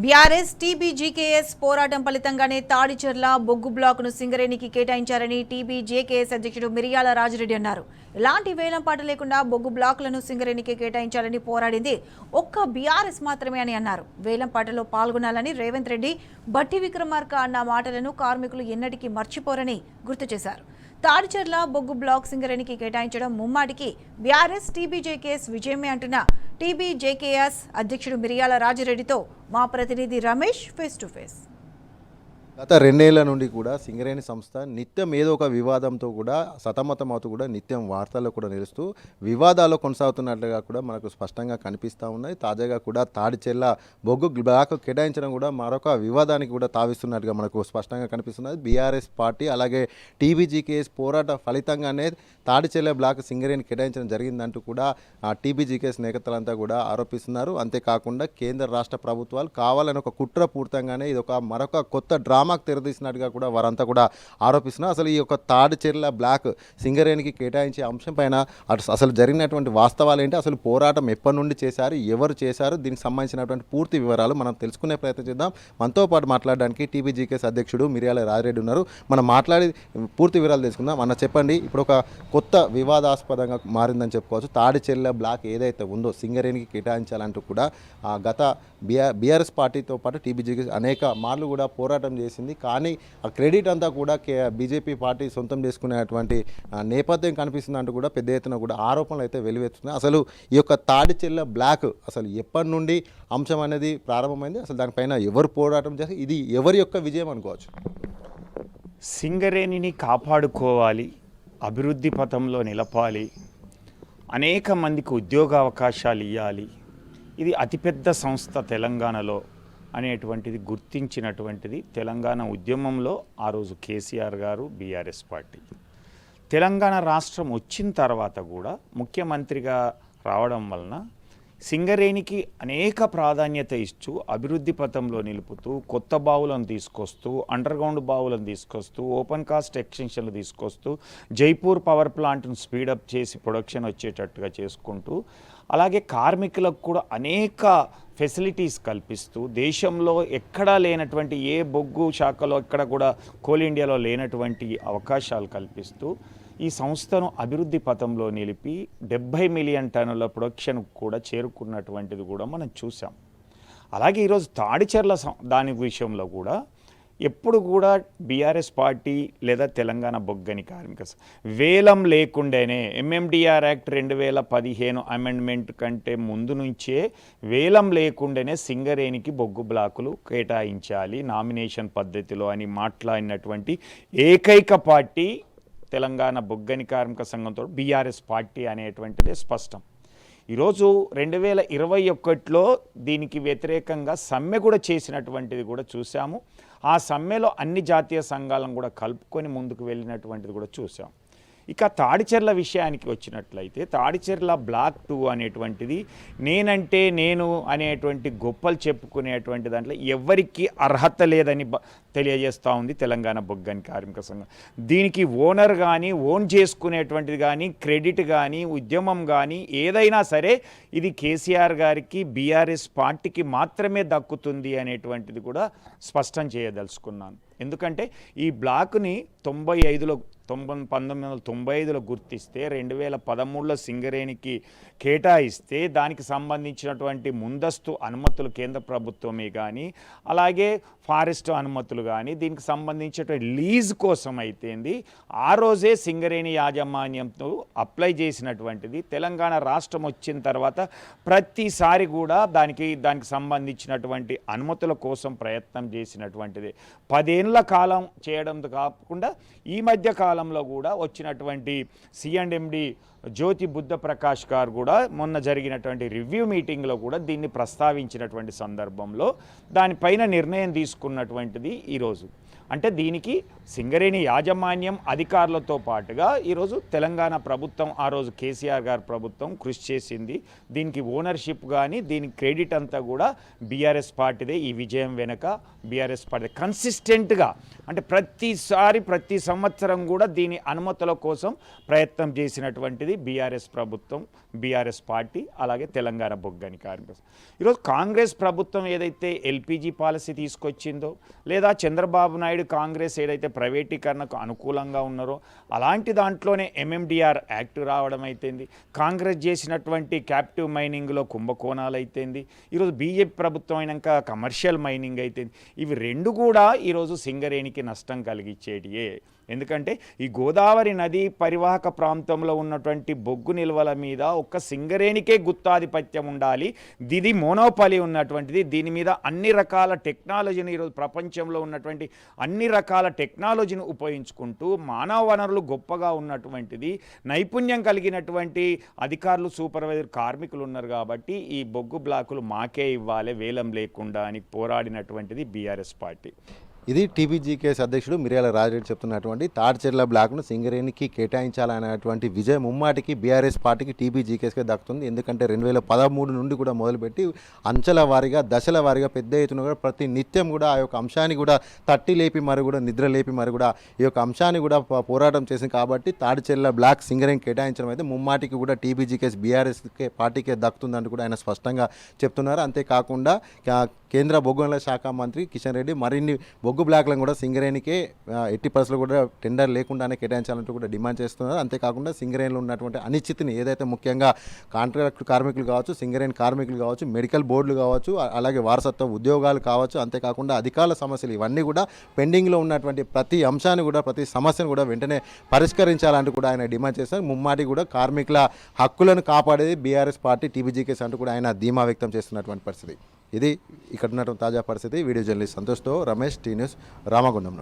BRS TBGKS పోరాటం ఫలితంగానే తాడిచెర్ల బొగ్గు బ్లాకును సింగరేణికి కేటాయించారని టీబీజేకేఎస్ అధ్యక్షుడు మిరియాల రాజిరెడ్డి అన్నారు. ఎలాంటి వేలంపాట లేకుండా బొగ్గు బ్లాకులను సింగరేణికి కేటాయించాలని పోరాడింది ఒక్క బీఆర్ఎస్ మాత్రమే అని అన్నారు. వేలంపాటలో పాల్గొనాలని రేవంత్ రెడ్డి, బట్టి విక్రమార్క అన్న మాటలను కార్మికులు ఎన్నటికీ మర్చిపోరని గుర్తు చేశారు. తాడిచెర్ల బొగ్గు బ్లాక్ సింగరేణికి కేటాయించడం ముమ్మాటికి బీఆర్ఎస్ టీబీజేకేఎస్ విజయమే అంటున్న టీబీజేకేఎస్ అధ్యక్షుడు మిరియాల రాజిరెడ్డితో మా ప్రతినిధి రమేష్ ఫేస్ టు ఫేస్. గత 2 ఏళ్ల నుండి కూడా సింగరేణి సంస్థ నిత్యం ఏదో ఒక వివాదంతో కూడా సతమతమవుతూ కూడా నిత్యం వార్తల్లో కూడా నిలుస్తూ వివాదాల్లో కొనసాగుతున్నట్లుగా కూడా మనకు స్పష్టంగా కనిపిస్తూ ఉన్నాయి. తాజాగా కూడా తాడిచెర్ల బొగ్గు బ్లాక్ కేటాయించడం కూడా మరొక వివాదానికి కూడా తావిస్తున్నట్టుగా మనకు స్పష్టంగా కనిపిస్తున్నది. బీఆర్ఎస్ పార్టీ అలాగే టీబీజీకేఎస్ పోరాట ఫలితంగానే తాడిచెర్ల బ్లాక్ సింగరేణి కేటాయించడం జరిగిందంటూ కూడా టీబీజీకేఎస్ నేతలంతా కూడా ఆరోపిస్తున్నారు. అంతేకాకుండా కేంద్ర రాష్ట్ర ప్రభుత్వాలు కావాలని ఒక కుట్రపూరితంగానే ఇది ఒక మరొక కొత్త డ్రామాకు తెరదీసినట్టుగా కూడా వారంతా కూడా ఆరోపిస్తున్నారు. అసలు ఈ యొక్క తాడిచెర్ల బ్లాక్ సింగరేణికి కేటాయించే అంశం పైన అసలు జరిగినటువంటి వాస్తవాలు ఏంటి, అసలు పోరాటం ఎప్పటి నుండి చేశారు, ఎవరు చేశారు, దీనికి సంబంధించినటువంటి పూర్తి వివరాలు మనం తెలుసుకునే ప్రయత్నం చేద్దాం. మనతో పాటు మాట్లాడడానికి టీబీజీకేఎస్ అధ్యక్షుడు మిరియాల రాజిరెడ్డి ఉన్నారు. మనం మాట్లాడి పూర్తి వివరాలు తెలుసుకుందాం. అన్న చెప్పండి, ఇప్పుడు ఒక కొత్త వివాదాస్పదంగా మారిందని చెప్పుకోవచ్చు. తాడిచెర్ల బ్లాక్ ఏదైతే ఉందో సింగరేణికి కేటాయించాలంటూ కూడా గత బీఆర్ఎస్ పార్టీతో పాటు టీబీజీకేఎస్ అనేక మార్లు కూడా పోరాటం చేసింది. కానీ ఆ క్రెడిట్ అంతా కూడా బీజేపీ పార్టీ సొంతం చేసుకునేటువంటి నేపథ్యం కనిపిస్తుంది అంటూ కూడా పెద్ద ఎత్తున కూడా ఆరోపణలు అయితే వెలువెత్తున్నాయి. అసలు ఈ యొక్క తాడిచెర్ల బ్లాక్ అసలు ఎప్పటి నుండి అంశం అనేది ప్రారంభమైంది, అసలు దానిపైన ఎవరు పోరాటం చేసి ఇది ఎవరి యొక్క విజయం అనుకోవచ్చు? సింగరేణిని కాపాడుకోవాలి, అభివృద్ధి పథంలో నిలపాలి, అనేక మందికి ఉద్యోగ అవకాశాలు ఇవ్వాలి, ఇది అతిపెద్ద సంస్థ తెలంగాణలో అనేటువంటిది గుర్తించినటువంటిది తెలంగాణ ఉద్యమంలో ఆ రోజు కేసీఆర్ గారు, బీఆర్ఎస్ పార్టీ. తెలంగాణ రాష్ట్రం వచ్చిన తర్వాత కూడా ముఖ్యమంత్రిగా రావడం వలన సింగరేణికి అనేక ప్రాధాన్యత ఇస్తూ అభివృద్ధి పథంలో నిలుపుతూ కొత్త బావులను తీసుకొస్తూ, అండర్గ్రౌండ్ బావులను తీసుకొస్తూ, ఓపెన్ కాస్ట్ ఎక్స్టెన్షన్లు తీసుకొస్తూ, జైపూర్ పవర్ ప్లాంట్ను స్పీడప్ చేసి ప్రొడక్షన్ వచ్చేటట్టుగా చేసుకుంటూ, అలాగే కార్మికులకు కూడా అనేక ఫెసిలిటీస్ కల్పిస్తూ, దేశంలో ఎక్కడా లేనటువంటి ఏ బొగ్గు శాఖలో ఎక్కడ కూడా కోల్ ఇండియాలో లేనటువంటి అవకాశాలు కల్పిస్తూ ఈ సంస్థను అభివృద్ధి పథంలో నిలిపి 70 మిలియన్ టన్నుల ప్రొడక్షన్ కూడా చేరుకున్నటువంటిది కూడా మనం చూసాం. అలాగే ఈరోజు తాడిచెర్ల దాని విషయంలో కూడా ఎప్పుడు కూడా బీఆర్ఎస్ పార్టీ లేదా తెలంగాణ బొగ్గని కార్మిక వేలం లేకుండానే ఎంఎండిఆర్ యాక్ట్ 2015 అమెండ్మెంట్ కంటే ముందు నుంచే వేలం లేకుండానే సింగరేణికి బొగ్గు బ్లాకులు కేటాయించాలి నామినేషన్ పద్ధతిలో అని మాట్లాడినటువంటి ఏకైక పార్టీ తెలంగాణ బొగ్గని కార్మిక సంఘంతో బీఆర్ఎస్ పార్టీ అనేటువంటిదే స్పష్టం. ఈరోజు 2021లో దీనికి వ్యతిరేకంగా సమ్మె కూడా చేసినటువంటిది కూడా చూసాము. ఆ సమ్మెలో అన్ని జాతీయ సంఘాలను కూడా కలుపుకొని ముందుకు వెళ్ళినటువంటిది కూడా చూసాం. ఇక తాడిచెర్ల విషయానికి వచ్చినట్లయితే తాడిచెర్ల బ్లాక్ 2 అనేటువంటిది నేనంటే నేను అనేటువంటి గొప్పలు చెప్పుకునేటువంటి దాంట్లో ఎవరికి అర్హత లేదని తెలియజేస్తూ ఉంది తెలంగాణ బొగ్గని కార్మిక సంఘం. దీనికి ఓనర్ కానీ, ఓన్ చేసుకునేటువంటిది కానీ, క్రెడిట్ కానీ, ఉద్యమం కానీ ఏదైనా సరే ఇది కేసీఆర్ గారికి, బీఆర్ఎస్ పార్టీకి మాత్రమే దక్కుతుంది అనేటువంటిది కూడా స్పష్టం చేయదలుచుకున్నాను. ఎందుకంటే ఈ బ్లాక్ని 1995లో గుర్తిస్తే 2013లో సింగరేణికి కేటాయిస్తే దానికి సంబంధించినటువంటి ముందస్తు అనుమతులు కేంద్ర ప్రభుత్వమే కానీ, అలాగే ఫారెస్ట్ అనుమతులు కానీ, దీనికి సంబంధించినటువంటి లీజ్ కోసం అయితేంది ఆ రోజే సింగరేణి యాజమాన్యంతో అప్లై చేసినటువంటిది. తెలంగాణ రాష్ట్రం వచ్చిన తర్వాత ప్రతిసారి కూడా దానికి సంబంధించినటువంటి అనుమతుల కోసం ప్రయత్నం చేసినటువంటిది. 10 ఏళ్ల కాలం చేయడం కాకుండా ఈ మధ్య కాలంలో కూడా వచ్చినటువంటి సిఎండ్ఎండి జ్యోతి బుద్ధ ప్రకాష్ గారు కూడా మొన్న జరిగినటువంటి రివ్యూ మీటింగ్లో కూడా దీన్ని ప్రస్తావించినటువంటి సందర్భంలో దానిపైన నిర్ణయం తీసుకున్నటువంటిది ఈరోజు. అంటే దీనికి సింగరేణి యాజమాన్యం అధికారులతో పాటుగా ఈరోజు తెలంగాణ ప్రభుత్వం, ఆ రోజు కేసీఆర్ గారి ప్రభుత్వం కృషి చేసింది. దీనికి ఓనర్షిప్ కానీ, దీనికి క్రెడిట్ అంతా కూడా బీఆర్ఎస్ పార్టీదే. ఈ విజయం వెనుక బీఆర్ఎస్ పార్టీ కన్సిస్టెంట్గా అంటే ప్రతి సంవత్సరం కూడా దీని అనుమతుల కోసం ప్రయత్నం చేసినటువంటిది ఉన్నటువంటిది బీఆర్ఎస్ ప్రభుత్వం, బీఆర్ఎస్ పార్టీ, అలాగే తెలంగాణ బొగ్గని కాంగ్రెస్. ఈరోజు కాంగ్రెస్ ప్రభుత్వం ఏదైతే ఎల్పిజి పాలసీ తీసుకొచ్చిందో, లేదా చంద్రబాబు నాయుడు కాంగ్రెస్ ఏదైతే ప్రైవేటీకరణకు అనుకూలంగా ఉన్నారో అలాంటి దాంట్లోనే ఎంఎండిఆర్ యాక్ట్ రావడం అయితేంది, కాంగ్రెస్ చేసినటువంటి క్యాప్టివ్ మైనింగ్లో కుంభకోణాలు అయితేంది, ఈరోజు బీజేపీ ప్రభుత్వం అయినాక కమర్షియల్ మైనింగ్ అయితేంది, ఇవి రెండు కూడా ఈరోజు సింగరేణికి నష్టం కలిగించేటియే. ఎందుకంటే ఈ గోదావరి నది పరివాహక ప్రాంతంలో ఉన్నటువంటి బొగ్గు నిల్వల మీద ఒక్క సింగరేణికే గుత్తాధిపత్యం ఉండాలి. ఇది మోనోపాలి ఉన్నటువంటిది. దీని మీద అన్ని రకాల టెక్నాలజీని, ఈరోజు ప్రపంచంలో ఉన్నటువంటి అన్ని రకాల టెక్నాలజీని ఉపయోగించుకుంటూ మానవ వనరులు గొప్పగా ఉన్నటువంటిది, నైపుణ్యం కలిగినటువంటి అధికారులు, సూపర్వైజర్, కార్మికులు ఉన్నారు. కాబట్టి ఈ బొగ్గు బ్లాకులు మాకే ఇవ్వాలి వేలం లేకుండా అని పోరాడినటువంటిది బీఆర్ఎస్ పార్టీ. ఇది టీబీజీకేఎస్ అధ్యక్షుడు మిర్యాల రాజిరెడ్డి చెప్తున్నటువంటి తాడిచెర్ల బ్లాక్ను సింగరేణికి కేటాయించాలనేటువంటి విజయం ముమ్మాటికి బీఆర్ఎస్ పార్టీకి టీబీజీకేఎస్కే దక్కుతుంది. ఎందుకంటే 2013 నుండి కూడా మొదలుపెట్టి అంచెల వారీగా, దశల వారీగా పెద్ద ఎత్తున కూడా ప్రతి నిత్యం కూడా ఆ యొక్క అంశాన్ని కూడా తట్టి లేపి మరి కూడా నిద్ర లేపి మరి కూడా ఈ యొక్క అంశాన్ని కూడా పోరాటం చేసింది. కాబట్టి తాడిచెర్ల బ్లాక్ సింగరేణి కేటాయించడం అయితే ముమ్మాటికి కూడా టీబీజీకేఎస్ బీఆర్ఎస్ పార్టీకే దక్కుతుందని కూడా ఆయన స్పష్టంగా చెప్తున్నారు. అంతేకాకుండా కేంద్ర బొగ్గు గనుల శాఖ మంత్రి కిషన్ రెడ్డి మరిన్ని బొగ్గు బ్లాక్లను కూడా సింగరేణికే ఎట్టి పరిస్థితుల్లో కూడా టెండర్ లేకుండానే కేటాయించాలంటూ కూడా డిమాండ్ చేస్తున్నారు. అంతేకాకుండా సింగరేణిలో ఉన్నటువంటి అనిశ్చితిని ఏదైతే ముఖ్యంగా కాంట్రాక్ట్ కార్మికులు కావచ్చు, సింగరేణి కార్మికులు కావచ్చు, మెడికల్ బోర్డులు కావచ్చు, అలాగే వారసత్వ ఉద్యోగాలు కావచ్చు, అంతేకాకుండా అధికారుల సమస్యలు ఇవన్నీ కూడా పెండింగ్లో ఉన్నటువంటి ప్రతి అంశాన్ని కూడా, ప్రతి సమస్యను కూడా వెంటనే పరిష్కరించాలంటూ కూడా ఆయన డిమాండ్ చేస్తారు. ముమ్మాటి కూడా కార్మికుల హక్కులను కాపాడేది బీఆర్ఎస్ పార్టీ, టీబీజీకేఎస్ అంటూ కూడా ఆయన ధీమా వ్యక్తం చేస్తున్నటువంటి పరిస్థితి. ఇది ఇక్కడ ఉన్నటువంటి తాజా పరిస్థితి. వీడియో జర్నలిస్ట్ సంతోష్తో రమేష్, టీ న్యూస్, రామగుండం.